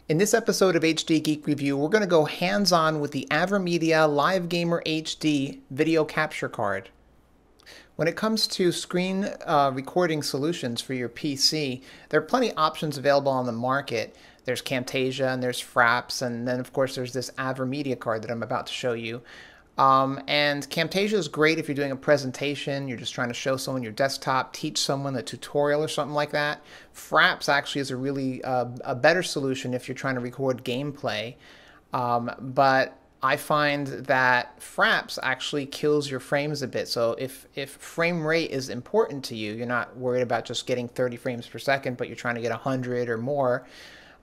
In this episode of HD Geek Review, we're going to go hands-on with the AVerMedia Live Gamer HD video capture card. When it comes to screen recording solutions for your PC, there are plenty of options available on the market. There's Camtasia and there's Fraps, and then of course there's this AVerMedia card that I'm about to show you. And Camtasia is great if you're doing a presentation, you're just trying to show someone your desktop, teach someone a tutorial or something like that. Fraps actually is a really a better solution if you're trying to record gameplay. But I find that Fraps actually kills your frames a bit. So if frame rate is important to you, you're not worried about just getting 30 frames per second, but you're trying to get 100 or more,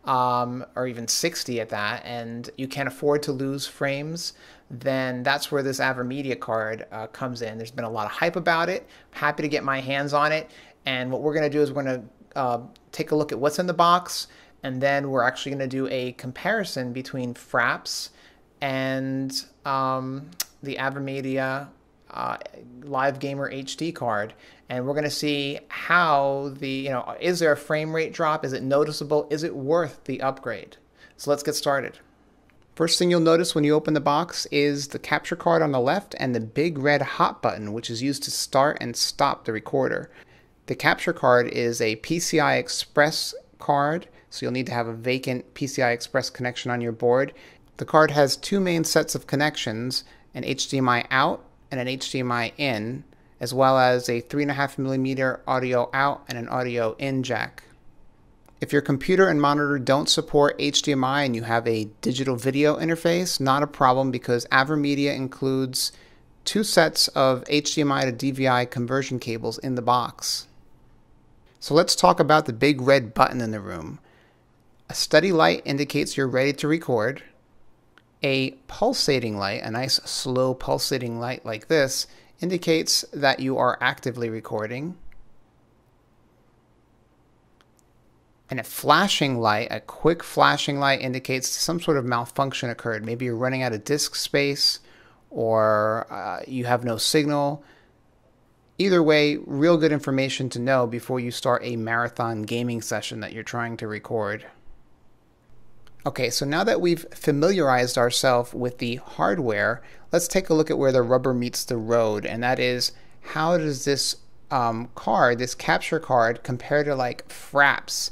or even 60 at that, and you can't afford to lose frames, then that's where this AVerMedia card comes in. There's been a lot of hype about it. I'm happy to get my hands on it, and what we're going to do is we're going to take a look at what's in the box, and then we're actually going to do a comparison between Fraps and the AVerMedia Live Gamer HD card, and we're going to see how is there a frame rate drop? Is it noticeable? Is it worth the upgrade? So let's get started. First thing you'll notice when you open the box is the capture card on the left and the big red hot button, which is used to start and stop the recorder. The capture card is a PCI Express card, so you'll need to have a vacant PCI Express connection on your board. The card has two main sets of connections, an HDMI out and an HDMI in, as well as a 3.5mm audio out and an audio in jack. If your computer and monitor don't support HDMI and you have a digital video interface, not a problem, because AVerMedia includes two sets of HDMI to DVI conversion cables in the box. So let's talk about the big red button in the room. A steady light indicates you're ready to record. A pulsating light, a nice slow pulsating light like this, indicates that you are actively recording. And a flashing light, a quick flashing light, indicates some sort of malfunction occurred. Maybe you're running out of disk space, or you have no signal. Either way, real good information to know before you start a marathon gaming session that you're trying to record. Okay, so now that we've familiarized ourselves with the hardware, let's take a look at where the rubber meets the road, and that is, how does this card, this capture card, compare to like Fraps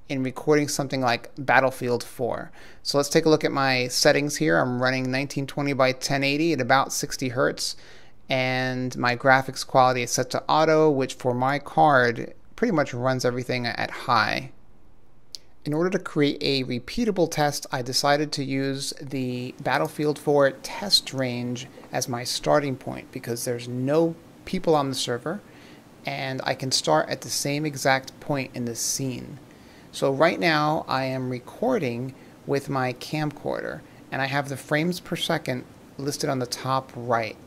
in recording something like Battlefield 4. So let's take a look at my settings here. I'm running 1920 by 1080 at about 60 Hertz, and my graphics quality is set to auto, which for my card pretty much runs everything at high. In order to create a repeatable test, I decided to use the Battlefield 4 test range as my starting point because there's no people on the server and I can start at the same exact point in the scene. So right now I am recording with my camcorder and I have the frames per second listed on the top right.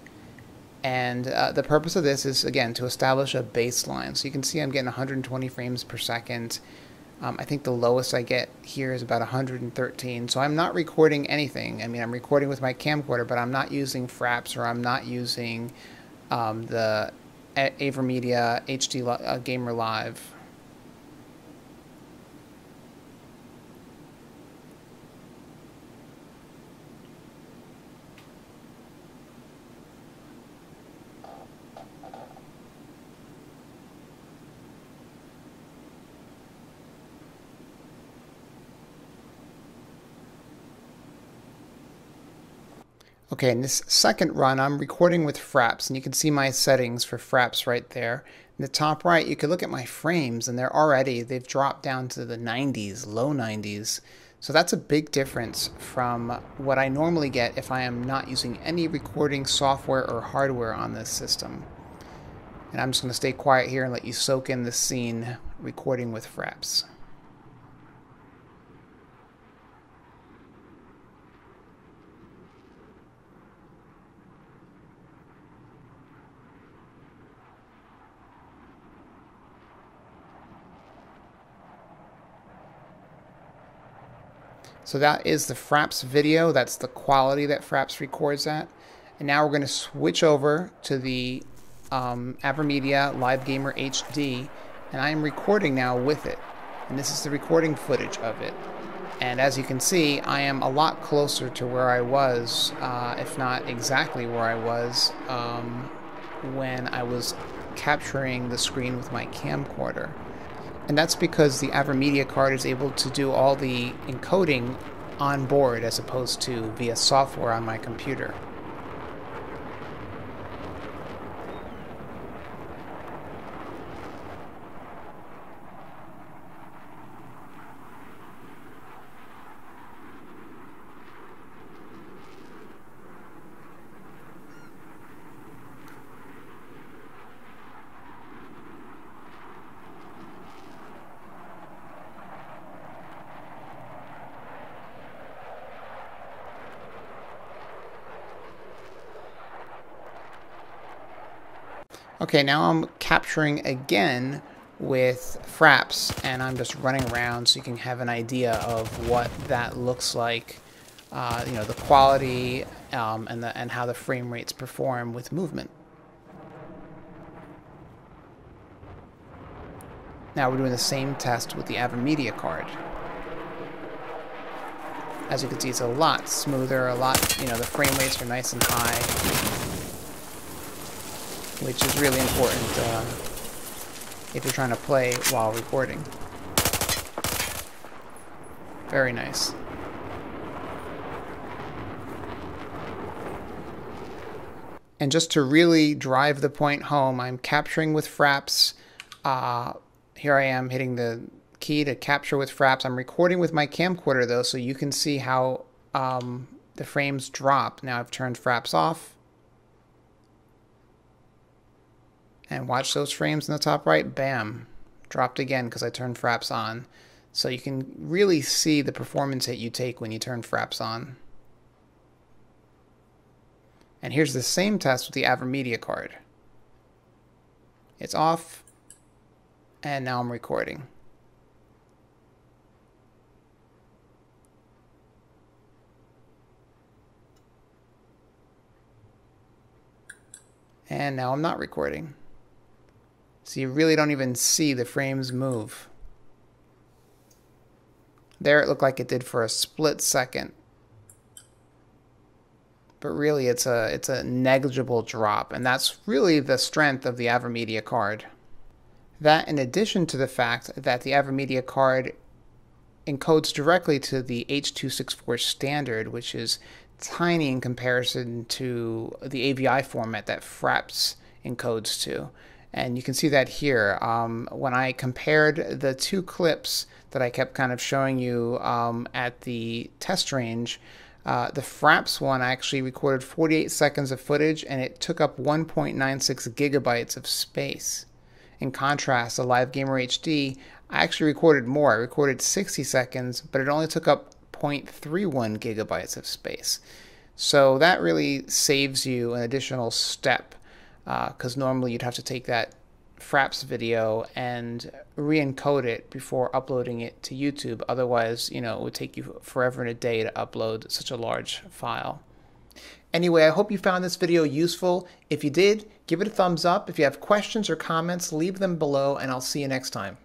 And the purpose of this is, again, to establish a baseline. So you can see I'm getting 120 frames per second. I think the lowest I get here is about 113. So I'm not recording anything. I mean, I'm recording with my camcorder, but I'm not using Fraps or I'm not using the AVerMedia HD Gamer Live. Okay, in this second run, I'm recording with Fraps, and you can see my settings for Fraps right there. In the top right, you can look at my frames, and they've dropped down to the 90s, low 90s. So that's a big difference from what I normally get if I am not using any recording software or hardware on this system. And I'm just going to stay quiet here and let you soak in the scene recording with Fraps. So that is the Fraps video. That's the quality that Fraps records at. And now we're going to switch over to the AVerMedia Live Gamer HD, and I am recording now with it. And this is the recording footage of it. And as you can see, I am a lot closer to where I was, if not exactly where I was, when I was capturing the screen with my camcorder. And that's because the AVerMedia card is able to do all the encoding on board as opposed to via software on my computer. Okay, now I'm capturing again with Fraps, and I'm just running around so you can have an idea of what that looks like, you know, the quality and how the frame rates perform with movement. Now we're doing the same test with the AVerMedia card. As you can see, it's a lot smoother, a lot, you know, the frame rates are nice and high, which is really important if you're trying to play while recording. Very nice. And just to really drive the point home, I'm capturing with Fraps. Here I am hitting the key to capture with Fraps. I'm recording with my camcorder though, so you can see how the frames drop. Now I've turned Fraps off. And watch those frames in the top right, bam, dropped again because I turned Fraps on. So you can really see the performance hit you take when you turn Fraps on. And here's the same test with the AVerMedia card. It's off, and now I'm recording. And now I'm not recording. So you really don't even see the frames move. There it looked like it did for a split second. But really it's a negligible drop, and that's really the strength of the AVerMedia card. That, in addition to the fact that the AVerMedia card encodes directly to the H.264 standard, which is tiny in comparison to the AVI format that Fraps encodes to. And you can see that here. When I compared the two clips that I kept kind of showing you at the test range, the Fraps one actually recorded 48 seconds of footage, and it took up 1.96 gigabytes of space. In contrast, the Live Gamer HD, I actually recorded more. I recorded 60 seconds, but it only took up 0.31 gigabytes of space. So that really saves you an additional step, because normally you'd have to take that Fraps video and re-encode it before uploading it to YouTube. Otherwise, you know, it would take you forever and a day to upload such a large file. Anyway, I hope you found this video useful. If you did, give it a thumbs up. If you have questions or comments, leave them below, and I'll see you next time.